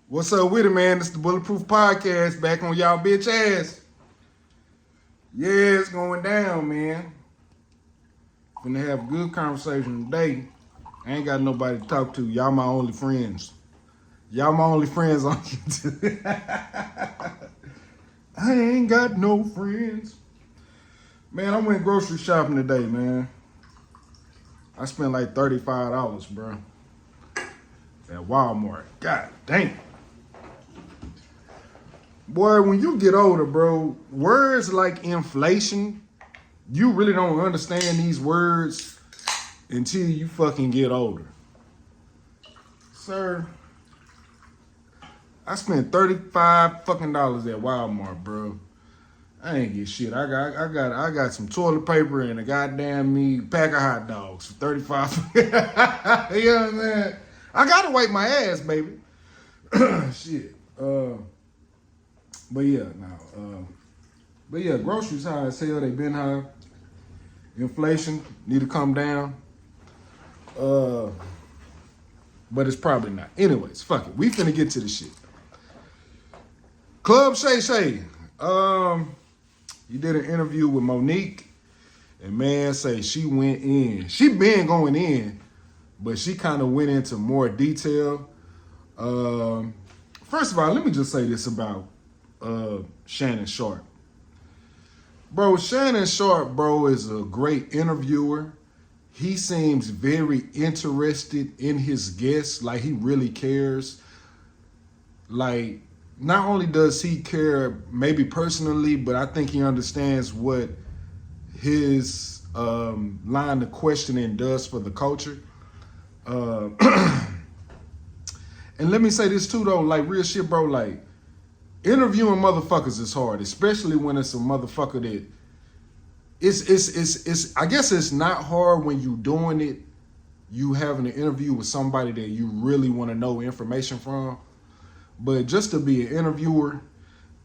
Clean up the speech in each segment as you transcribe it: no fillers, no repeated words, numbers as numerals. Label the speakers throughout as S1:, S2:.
S1: What's up with it, man? It's the Bulletproof Podcast back on y'all bitch ass. Yeah, it's going down, man. Finna have a good conversation today. I ain't got nobody to talk to. Y'all my only friends. Y'all my only friends on YouTube. I ain't got no friends. Man, I went grocery shopping today, man. I spent like $35, bro. At Walmart. God damn. Boy, when you get older, bro, words like inflation, you really don't understand these words until you fucking get older. Sir, I spent $35 fucking dollars at Walmart, bro. I ain't get shit. I got some toilet paper and a goddamn pack of hot dogs for 35. You know what I'm saying? I gotta wipe my ass, baby. Shit. But yeah, groceries high as hell. They been high. Inflation need to come down. But it's probably not. Anyways, fuck it. We finna get to the shit. Club SHAY. You did an interview with Monique, and man, say she went in. She been going in, but she kind of went into more detail. First of all, let me just say this about Shannon Sharpe. Bro, Shannon Sharpe, bro, is a great interviewer. He seems very interested in his guests, like he really cares. Like, not only does he care maybe personally, but I think he understands what his line of questioning does for the culture. And let me say this too, though, like real shit, bro, like interviewing motherfuckers is hard, especially when it's a motherfucker that it's I guess it's not hard when you doing it, you having an interview with somebody that you really want to know information from. But just to be an interviewer,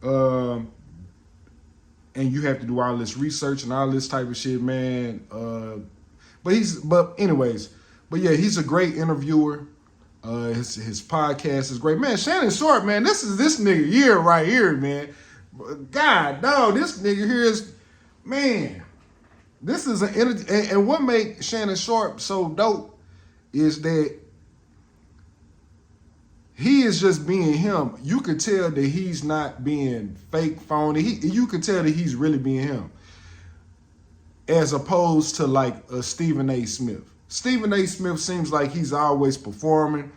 S1: and you have to do all this research and all this type of shit, man. But yeah, he's a great interviewer. His podcast is great, man. Shannon Sharpe, man, this is this nigga year right here, man. God, dog, this nigga here is, man. This is and what makes Shannon Sharpe so dope is that he is just being him. You could tell that he's not being fake, phony. You could tell that he's really being him, as opposed to like a Stephen A. Smith. Stephen A. Smith seems like he's always performing.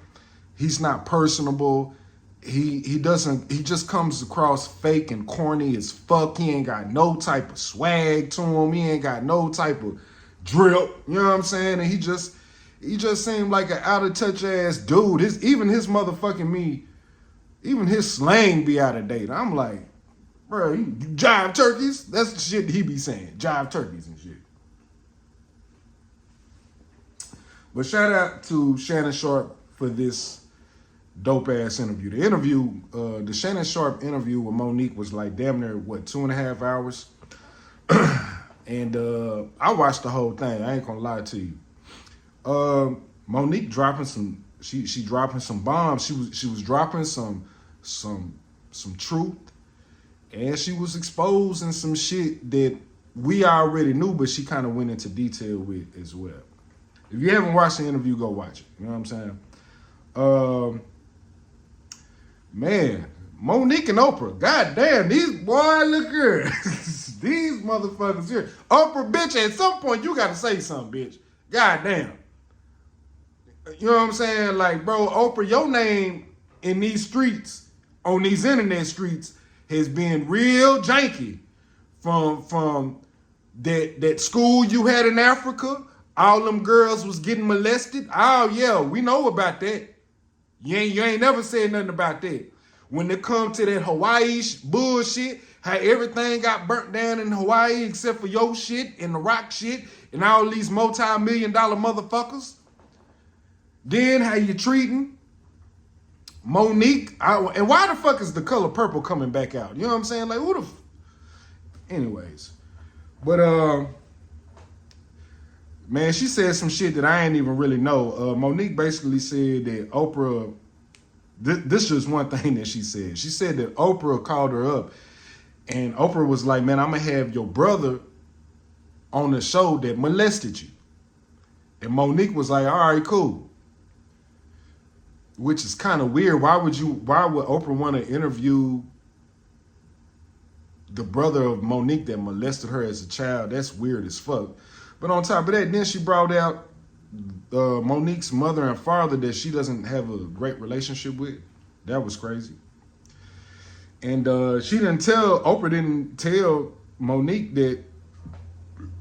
S1: He's not personable. He just comes across fake and corny as fuck. He ain't got no type of swag to him. He ain't got no type of drip. You know what I'm saying? And he just seemed like an out of touch ass dude. Even his slang be out of date. I'm like, bro, you jive turkeys? That's the shit he be saying. Jive turkeys and shit. But shout out to Shannon Sharpe for this dope ass interview. The Shannon Sharpe interview with Monique was like damn near 2.5 hours. And I watched the whole thing. I ain't gonna lie to you. Monique dropping some she dropping some bombs. She was dropping some truth, and she was exposing some shit that we already knew, but she kind of went into detail with as well. If you haven't watched the interview, go watch it. You know what I'm saying? Man, Monique and Oprah. God damn, these boy, look here. These motherfuckers here. Oprah, bitch, at some point you gotta say something, bitch. God damn. You know what I'm saying? Like, bro, Oprah, your name in these streets, on these internet streets, has been real janky. From that school you had in Africa, all them girls was getting molested. Oh yeah, we know about that. You ain't never said nothing about that. When it come to that Hawaii bullshit, how everything got burnt down in Hawaii except for your shit and the rock shit and all these multi-million-dollar motherfuckers. Then how you treating Monique? And why the fuck is The Color Purple coming back out? You know what I'm saying? Like, who the anyways. But man, she said some shit that I ain't even really know. Monique basically said that Oprah This is one thing that she said. She said that Oprah called her up, and Oprah was like, "Man, I'm gonna have your brother on the show that molested you." And Monique was like, "All right, cool." Which is kind of weird. Why would Oprah want to interview the brother of Monique that molested her as a child? That's weird as fuck. But on top of that, then she brought out Monique's mother and father that she doesn't have a great relationship with. That was crazy. And Oprah didn't tell Monique that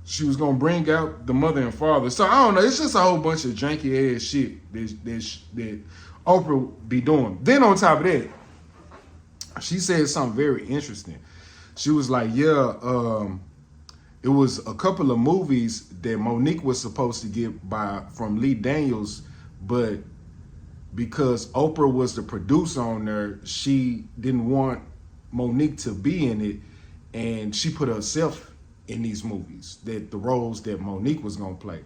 S1: she was gonna bring out the mother and father. So I don't know. It's just a whole bunch of janky ass shit that Oprah be doing. Then on top of that, she said something very interesting. She was like, "Yeah, it was a couple of movies that Monique was supposed to get from Lee Daniels, but because Oprah was the producer on there, she didn't want Monique to be in it, and she put herself in these movies, that the roles that Monique was gonna play.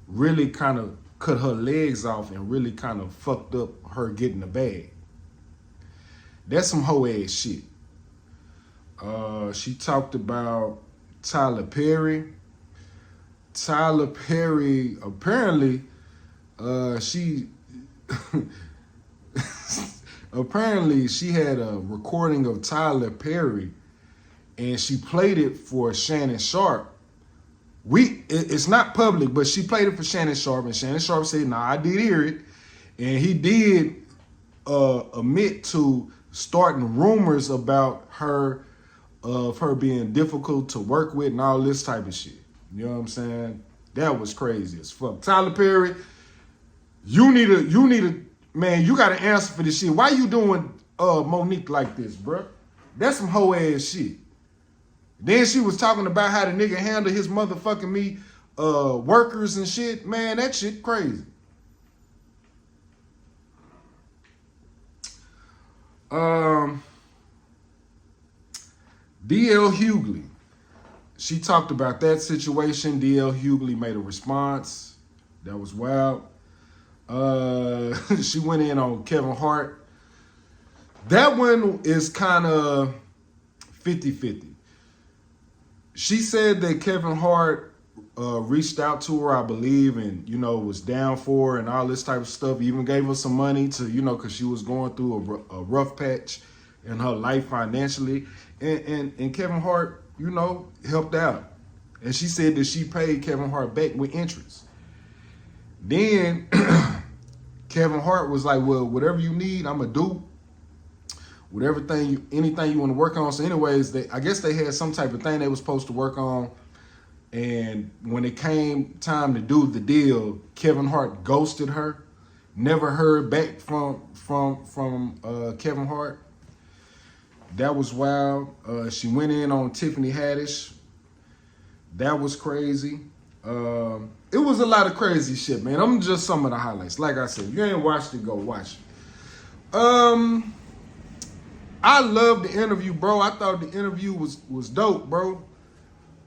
S1: Really kind of cut her legs off and really kind of fucked up her getting the bag. That's some hoe ass shit. She talked about Tyler Perry. Tyler Perry, apparently, apparently she had a recording of Tyler Perry, and she played it for Shannon Sharpe. It's not public, but she played it for Shannon Sharpe, and Shannon Sharpe said, "Nah, I did hear it," and he did admit to starting rumors about her, of her being difficult to work with and all this type of shit. You know what I'm saying? That was crazy as fuck. Tyler Perry, you need a man. You got to answer for this shit. Why you doing Monique like this, bro? That's some hoe ass shit. Then she was talking about how the nigga handled his motherfucking workers and shit. Man, that shit crazy. D.L. Hughley. She talked about that situation. D.L. Hughley made a response. That was wild. She went in on Kevin Hart. That one is kind of 50-50. She said that Kevin Hart reached out to her, I believe, and, was down for her and all this type of stuff. He even gave her some money to, because she was going through a rough patch in her life financially. And Kevin Hart, helped out. And she said that she paid Kevin Hart back with interest. Then Kevin Hart was like, "Well, whatever you need, I'm going to do. Anything you want to work on." So anyways, I guess they had some type of thing they was supposed to work on. And when it came time to do the deal, Kevin Hart ghosted her. Never heard back from Kevin Hart. That was wild. She went in on Tiffany Haddish. That was crazy. It was a lot of crazy shit, man. I'm just some of the highlights. Like I said, if you ain't watched it, go watch it. I loved the interview, bro. I thought the interview was dope, bro.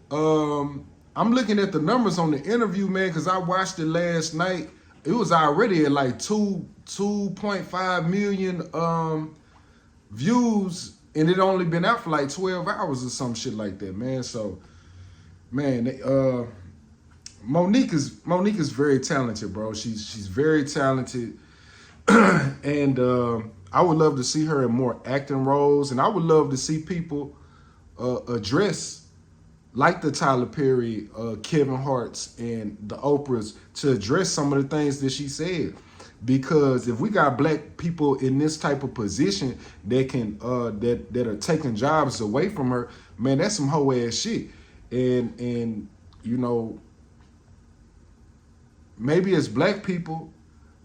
S1: I'm looking at the numbers on the interview, man, because I watched it last night. It was already at like 2.5 million views, and it only been out for like 12 hours or some shit like that, man. So, man, Monique is very talented, bro. She's very talented, and I would love to see her in more acting roles, and I would love to see people address, like the Tyler Perry, Kevin Hart's, and the Oprahs, to address some of the things that she said. Because if we got black people in this type of position that can that are taking jobs away from her, man, that's some hoe ass shit. And maybe as black people,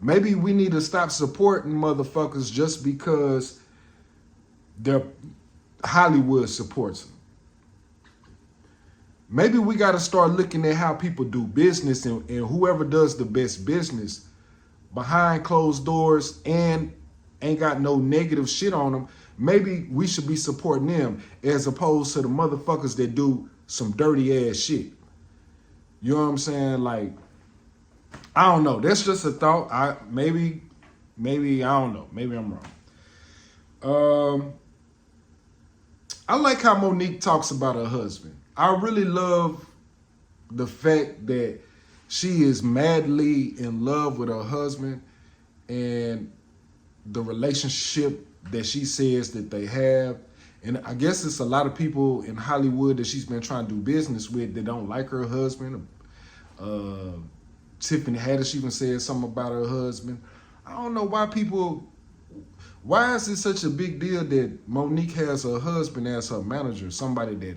S1: maybe we need to stop supporting motherfuckers just because Hollywood supports them. Maybe we got to start looking at how people do business, and whoever does the best business behind closed doors and ain't got no negative shit on them, maybe we should be supporting them as opposed to the motherfuckers that do some dirty ass shit. You know what I'm saying? Like, I don't know. That's just a thought. Maybe Maybe, I don't know. Maybe I'm wrong. I like how Monique talks about her husband. I really love the fact that she is madly in love with her husband and the relationship that she says that they have. And I guess it's a lot of people in Hollywood that she's been trying to do business with that don't like her husband. Tiffany Haddish even said something about her husband. I don't know why is it such a big deal that Monique has her husband as her manager, somebody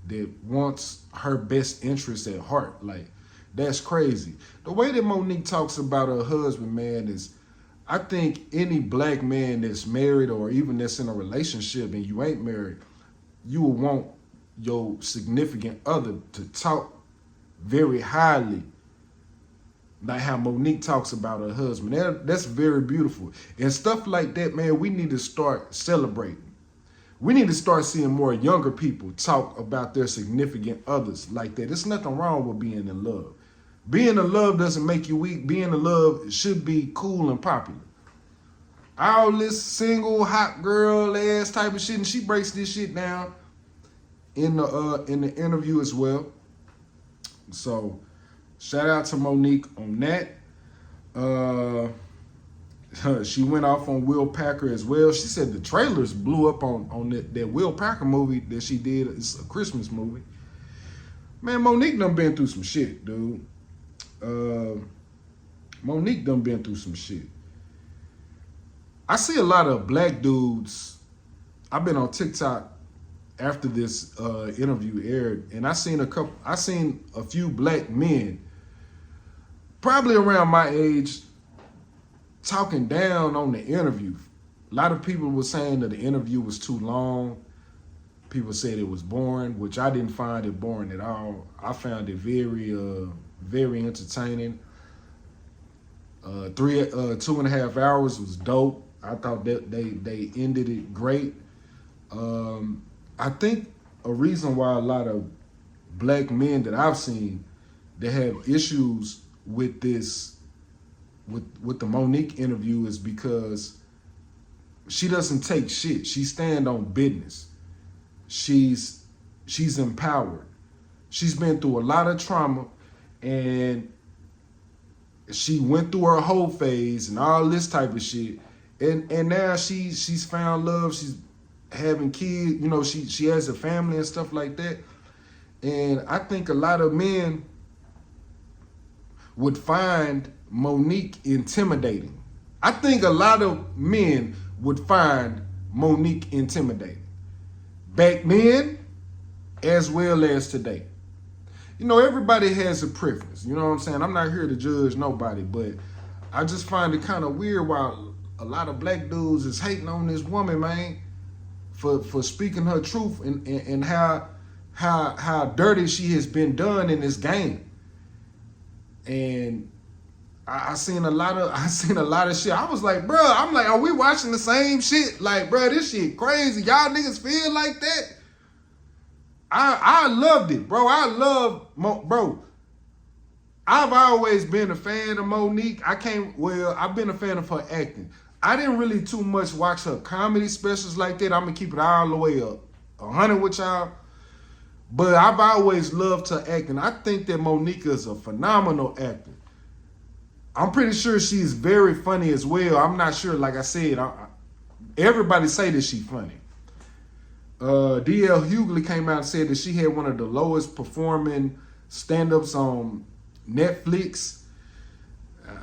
S1: that wants her best interests at heart? Like, that's crazy. The way that Monique talks about her husband, man, is, I think any black man that's married or even that's in a relationship and you ain't married, you will want your significant other to talk very highly, like how Monique talks about her husband. That's very beautiful. And stuff like that, man, we need to start celebrating. We need to start seeing more younger people talk about their significant others like that. There's nothing wrong with being in love. Being in love doesn't make you weak. Being in love should be cool and popular. All this single hot girl ass type of shit, and she breaks this shit down in the interview as well. So shout out to Monique on that. She went off on Will Packer as well. She said the trailers blew up on that Will Packer movie that she did. It's a Christmas movie. Man, Monique done been through some shit, dude. Monique done been through some shit. I see a lot of black dudes. I've been on TikTok after this interview aired, and I seen a few black men, probably around my age, talking down on the interview. A lot of people were saying that the interview was too long. People said it was boring, which I didn't find it boring at all. I found it very entertaining. 2.5 hours was dope. I thought that they ended it great. I think a reason why a lot of black men that I've seen that have issues with this, with the Monique interview, is because she doesn't take shit. She stand on business. She's empowered. She's been through a lot of trauma, and she went through her whole phase and all this type of shit. And now she's found love. She's having kids. You know, she has a family and stuff like that. And I think a lot of men would find Monique intimidating. I think a lot of men would find Monique intimidating. Back then, as well as today. You know, everybody has a preference. You know what I'm saying? I'm not here to judge nobody, but I just find it kind of weird why a lot of black dudes is hating on this woman, man, for speaking her truth and how dirty she has been done in this game. And I seen a lot of shit. I was like, bro, are we watching the same shit? Like, bro, this shit crazy. Y'all niggas feel like that? I loved it, bro. Bro. I've always been a fan of Monique. I've been a fan of her acting. I didn't really too much watch her comedy specials like that. I'm gonna keep it all the way up 100 with y'all. But I've always loved her acting. I think that Monique is a phenomenal actor. I'm pretty sure she's very funny as well. I'm not sure, like I said, everybody say that she's funny. D.L. Hughley came out and said that she had one of the lowest performing stand-ups on Netflix.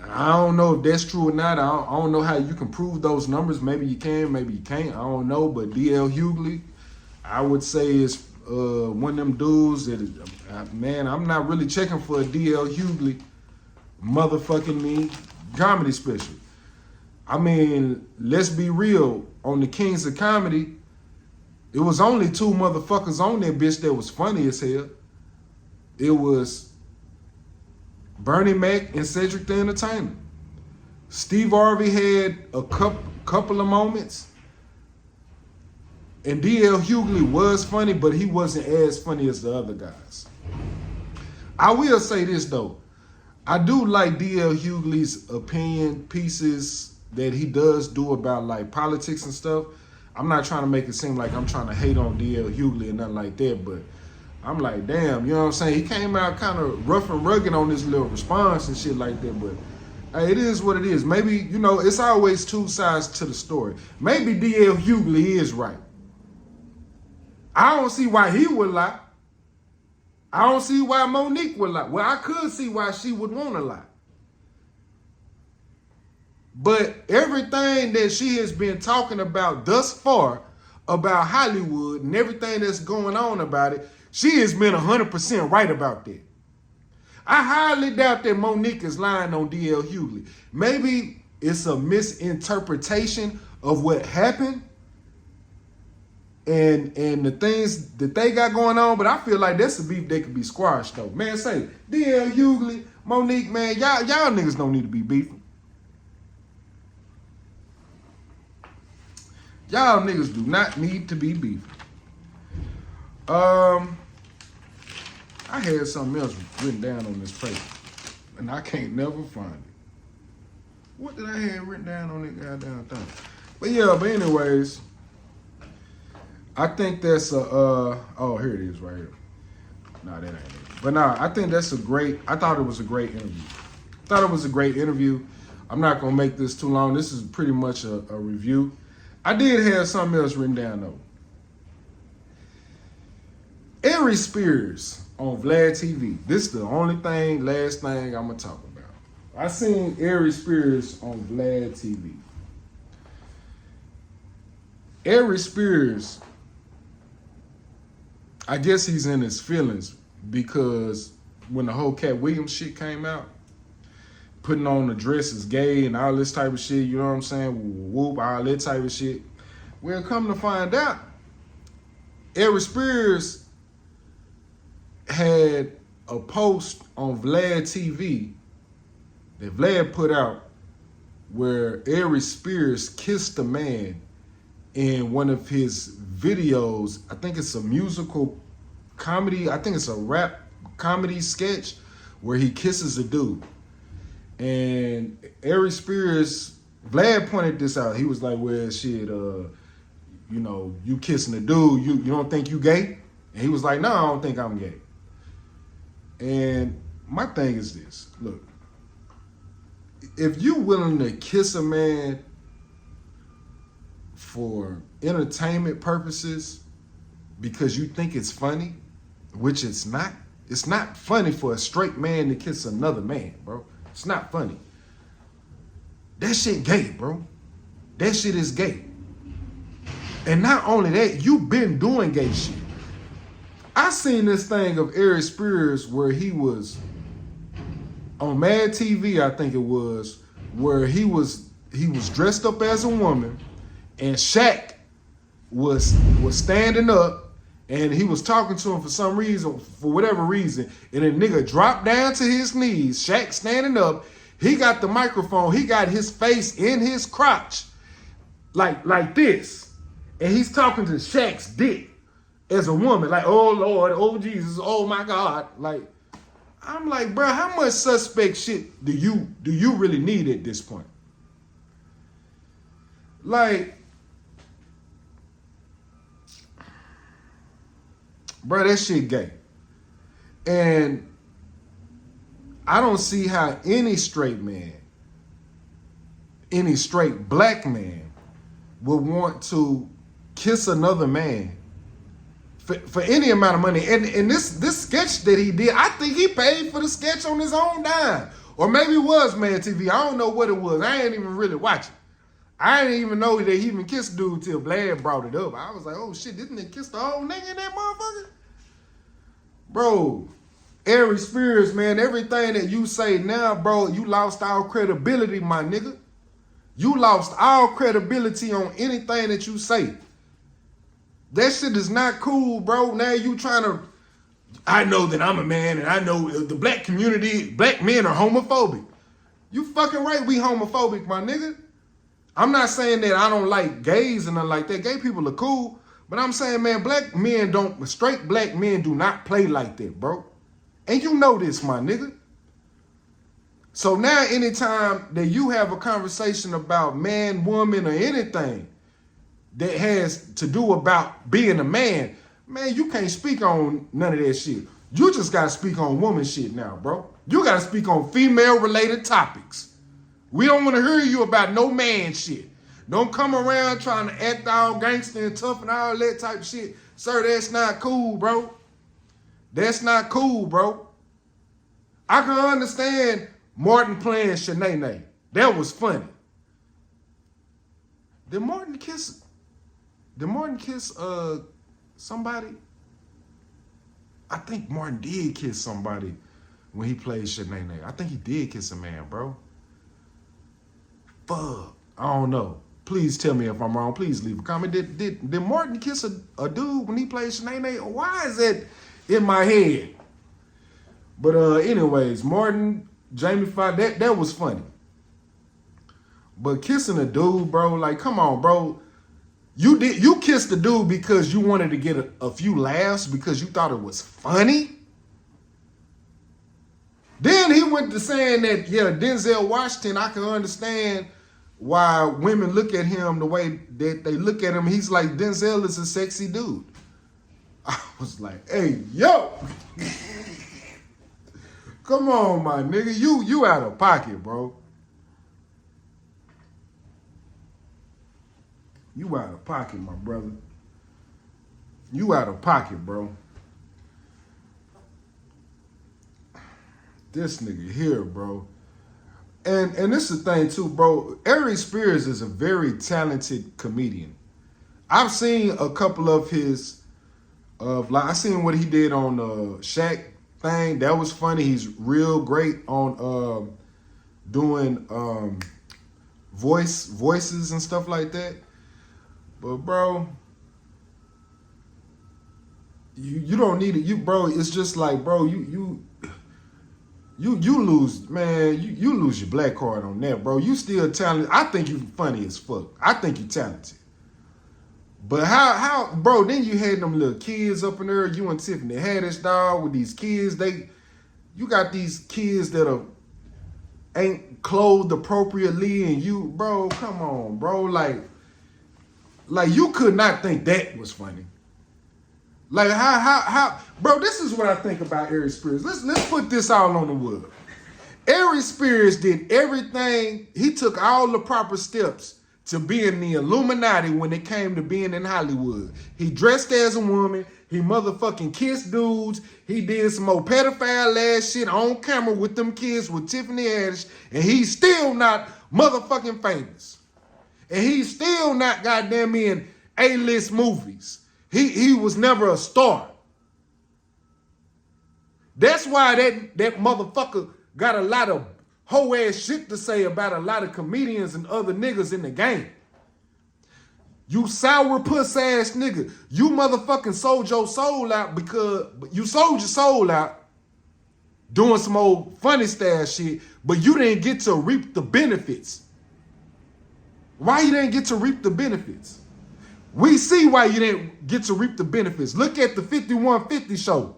S1: I don't know if that's true or not. I don't know how you can prove those numbers. Maybe you can, maybe you can't. I don't know. But D.L. Hughley, I would say, is one of them dudes that is, man, I'm not really checking for a D.L. Hughley motherfucking me comedy special. I mean, let's be real. On the Kings of Comedy, it was only two motherfuckers on that bitch that was funny as hell. It was Bernie Mac and Cedric the Entertainer. Steve Harvey had a couple of moments. And D.L. Hughley was funny, but he wasn't as funny as the other guys. I will say this, though. I do like D.L. Hughley's opinion pieces that he does do about like politics and stuff, I'm not trying to make it seem like I'm trying to hate on DL Hughley or nothing like that, but I'm like, damn, you know what I'm saying? He came out kind of rough and rugged on this little response and shit like that, but hey, it is what it is. Maybe, you know, it's always two sides to the story. Maybe DL Hughley is right. I don't see why he would lie. I don't see why Monique would lie. Well, I could see why she would want to lie. But everything that she has been talking about thus far about Hollywood and everything that's going on about it, she has been 100% right about that. I highly doubt that Monique is lying on DL Hughley. Maybe it's a misinterpretation of what happened and the things that they got going on, but I feel like that's a beef that could be squashed though. Man, say, DL Hughley, Monique, man, y'all niggas don't need to be beefing. Y'all niggas do not need to be beefing. I had something else written down on this paper, and I can't never find it. What did I have written down on that goddamn thing? But yeah, but anyways, I think that's a, oh, here it is right here. No, that ain't it. But nah, I think that's I thought it was a great interview. I'm not going to make this too long. This is pretty much a review. I did have something else written down though. Aries Spears on Vlad TV. This is the last thing I'm going to talk about. I seen Aries Spears on Vlad TV. Aries Spears, I guess he's in his feelings because when the whole Cat Williams shit came out, putting on the dress is gay and all this type of shit, you know what I'm saying? Whoop, all that type of shit. Well, come to find out, Aries Spears had a post on Vlad TV that Vlad put out where Aries Spears kissed a man in one of his videos. I think it's a musical comedy. I think it's a rap comedy sketch where he kisses a dude. And Aries Spears, Vlad pointed this out. He was like, well, shit, you know, you kissing a dude, you don't think you gay? And he was like, no, I don't think I'm gay. And my thing is this, look, if you willing to kiss a man for entertainment purposes because you think it's funny, which it's not funny for a straight man to kiss another man, bro. It's not funny. That shit gay, bro. That shit is gay. And not only that, you been doing gay shit. I seen this thing of Aries Spears where he was on Mad TV, I think it was, where he was dressed up as a woman and Shaq was standing up and he was talking to him for some reason, for whatever reason, and a nigga dropped down to his knees, Shaq standing up, he got the microphone, he got his face in his crotch, like this, and he's talking to Shaq's dick as a woman, like, oh Lord, oh Jesus, oh my God, like, I'm like, bro, how much suspect shit do you really need at this point? Like, bro, that shit gay. And I don't see how any straight man, any straight black man would want to kiss another man for any amount of money. And this sketch that he did, I think he paid for the sketch on his own dime. Or maybe it was Mad TV. I don't know what it was. I ain't even really watching. I didn't even know that he even kissed dude till Vlad brought it up. I was like, oh shit, didn't they kiss the whole nigga in that motherfucker? Bro, Aries Spears, man, everything that you say now, bro, you lost all credibility, my nigga. You lost all credibility on anything that you say. That shit is not cool, bro. Now you trying to, I know that I'm a man and I know the black community, black men are homophobic. You fucking right, we homophobic, my nigga. I'm not saying that I don't like gays and nothing like that. Gay people are cool. But I'm saying, man, straight black men do not play like that, bro. And you know this, my nigga. So now anytime that you have a conversation about man, woman, or anything that has to do about being a man, you can't speak on none of that shit. You just gotta speak on woman shit now, bro. You gotta speak on female related topics. We don't wanna hear you about no man shit. Don't come around trying to act all gangster and tough and all that type of shit. Sir, that's not cool, bro. That's not cool, bro. I can understand Martin playing Shanae. That was funny. Did Martin kiss somebody? I think Martin did kiss somebody when he played Shanae. I think he did kiss a man, bro. Fuck. I don't know. Please tell me if I'm wrong. Please leave a comment. Did Martin kiss a dude when he played Shanae? Why is that in my head? But anyways, Martin, Jamie Foxx, that was funny. But kissing a dude, bro, like, come on, bro. You kissed the dude because you wanted to get a few laughs because you thought it was funny. Then he went to saying that, yeah, Denzel Washington, I can understand why women look at him the way that they look at him. He's like, Denzel is a sexy dude. I was like, hey, yo. Come on, my nigga. You out of pocket, bro. You out of pocket, my brother. You out of pocket, bro. This nigga here, bro. And this is the thing too, bro. Aries Spears is a very talented comedian. I've seen a couple of his, I seen what he did on Shaq thing. That was funny. He's real great on doing voices and stuff like that. But bro, you don't need it. Bro, it's just like, bro, you lose, man. You lose your black card on that, bro. You still talented. I think you funny as fuck. I think you talented. But how, bro? Then you had them little kids up in there. You and Tiffany Haddish, dog, with these kids. You got these kids that ain't clothed appropriately, and you, bro, come on, bro, like you could not think that was funny. Like how, bro? This is what I think about Aries Spears. Let's put this all on the wood. Aries Spears did everything. He took all the proper steps to be in the Illuminati when it came to being in Hollywood. He dressed as a woman. He motherfucking kissed dudes. He did some old pedophile ass shit on camera with them kids with Tiffany Haddish, and he's still not motherfucking famous. And he's still not goddamn in A-list movies. He was never a star. That's why that motherfucker got a lot of hoe ass shit to say about a lot of comedians and other niggas in the game. You sour puss ass nigga. You motherfucking sold your soul out because you sold your soul out doing some old funny style shit, but you didn't get to reap the benefits. Why you didn't get to reap the benefits? We see why you didn't get to reap the benefits. Look at the 5150 show.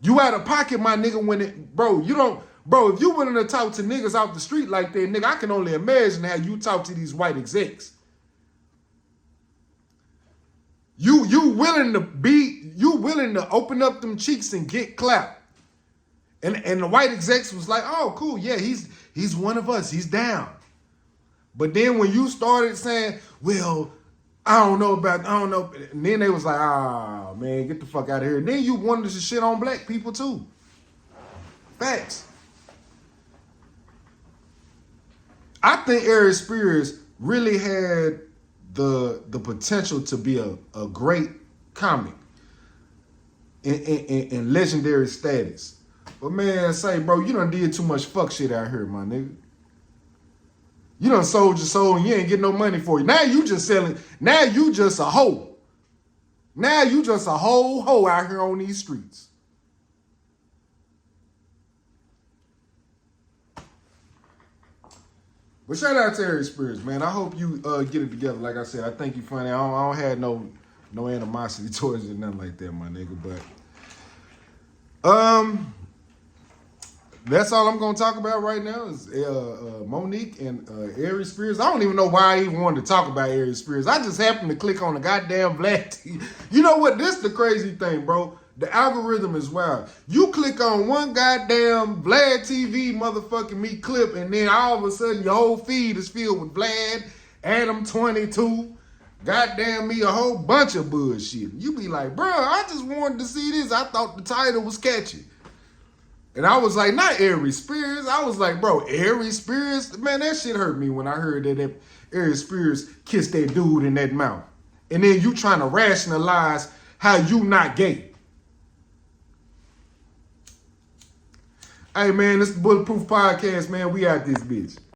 S1: You out of pocket, my nigga, when it, bro, you don't, bro, if you willing to talk to niggas off the street like that, nigga, I can only imagine how you talk to these white execs. You willing to open up them cheeks and get clapped. And the white execs was like, oh, cool, yeah, he's one of us, he's down. But then when you started saying, well, I don't know, and then they was like, ah, man, get the fuck out of here. And then you wanted to shit on black people too. Facts. I think Aries Spears really had the potential to be a great comic in legendary status. But man, say, bro, you done did too much fuck shit out here, my nigga. You done sold your soul and you ain't get no money for it. Now you just selling. Now you just a hoe. Now you just a whole hoe out here on these streets. But shout out to Aries Spears, man. I hope you get it together. Like I said, I think you funny. I don't have no animosity towards you, nothing like that, my nigga. But That's all I'm gonna talk about right now is Monique and Aries Spears. I don't even know why I even wanted to talk about Aries Spears. I just happened to click on the goddamn Black TV. You know what? This is the crazy thing, bro. The algorithm is wild. You click on one goddamn Vlad TV motherfucking me clip, and then all of a sudden your whole feed is filled with Vlad, Adam 22, goddamn me, a whole bunch of bullshit. You be like, bro, I just wanted to see this. I thought the title was catchy. And I was like, not Aries Spears. I was like, bro, Aries Spears? Man, that shit hurt me when I heard that Aries Spears kissed that dude in that mouth. And then you trying to rationalize how you not gay. Hey, man, this is the Bulletproof Podcast, man. We out this bitch.